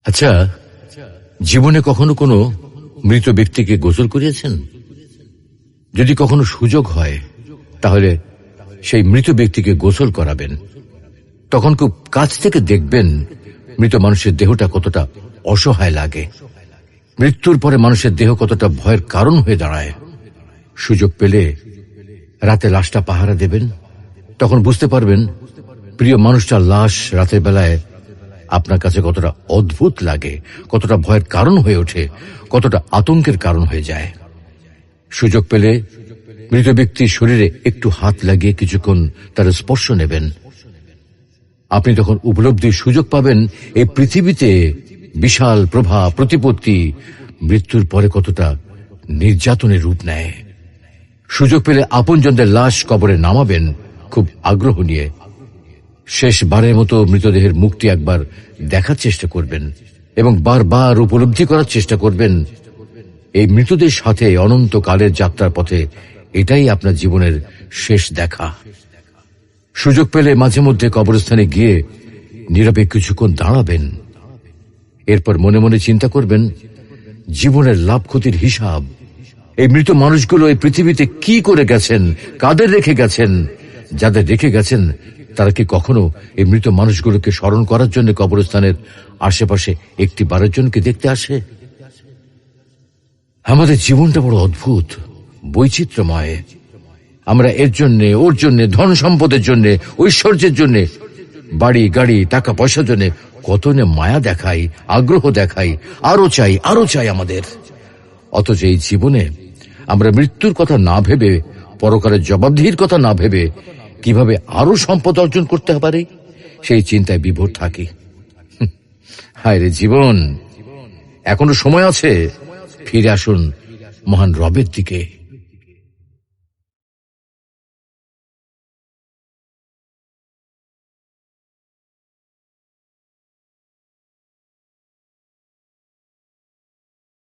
আচ্ছা, জীবনে কখনো কোনো মৃত ব্যক্তিকে গোসল করিয়েছেন? যদি কখনো সুযোগ হয় তাহলে সেই মৃত ব্যক্তিকে গোসল করাবেন। তখন খুব কাছ থেকে দেখবেন মৃত মানুষের দেহটা কতটা অসহায় লাগে, মৃত্যুর পরে মানুষের দেহ কতটা ভয়ের কারণ হয়ে দাঁড়ায়। সুযোগ পেলে রাতে লাশটা পাহারা দেবেন, তখন বুঝতে পারবেন প্রিয় মানুষটার লাশ রাতের বেলায় আপনার কাছে কতটা অদ্ভুত লাগে, কতটা ভয়ের কারণ হয়ে ওঠে, কতটা আতঙ্কের কারণ হয়ে যায়। সুযোগ পেলে মৃত ব্যক্তির শরীরে একটু হাত লাগিয়ে কিছুক্ষণ তার স্পর্শ নেবেন। আপনি তখন উপলব্ধির সুযোগ পাবেন এই পৃথিবীতে বিশাল প্রভাব প্রতিপত্তি মৃত্যুর পরে কতটা নির্যাতনের রূপ নেয়। সুযোগ পেলে আপনজনদের লাশ কবরে নামাবেন খুব আগ্রহ নিয়ে। শেষবারের মতো মৃতদেহের মুখটি একবার দেখার চেষ্টা করবেন এবং বারবার উপলব্ধি করার চেষ্টা করবেন এই মৃতদের সাথে অনন্তকালের যাত্রার পথে এটাই আপনার জীবনের শেষ দেখা। সুযোগ পেলে মাঝে মধ্যে কবরস্থানে গিয়ে নীরবে কিছুক্ষণ দাঁড়াবেন। এরপর মনে মনে চিন্তা করবেন জীবনের লাভ ক্ষতির হিসাব। এই মৃত মানুষগুলো এই পৃথিবীতে কি করে গেছেন, কাদের রেখে গেছেন। যাদের রেখে গেছেন তারা কি কখনো এই মৃত মানুষগুলোকে স্মরণ করার জন্য কবরস্থানের আশেপাশে একটি বারের জন্য কি দেখতে আসে? আমাদের জীবনটা বড় অদ্ভুত, বৈচিত্র্যময়। আমরা এর জন্য ওর জন্য, ধন সম্পদের জন্য, ঐশ্বর্যের জন্য, বাড়ি গাড়ি টাকা পয়সার জন্য কত না মায়া দেখাই, আগ্রহ দেখাই, আরো চাই আরো চাই আমাদের। অথচ এই জীবনে আমরা মৃত্যুর কথা না ভেবে, পরকালের জবাবদিহির কথা না ভেবে কিভাবে আরো সম্পদ অর্জন করতে পারে সেই চিন্তায় বিভোর থাকি। হায় রে জীবন, এখনো সময় আছে, ফিরে আসুন মহান রবের দিকে।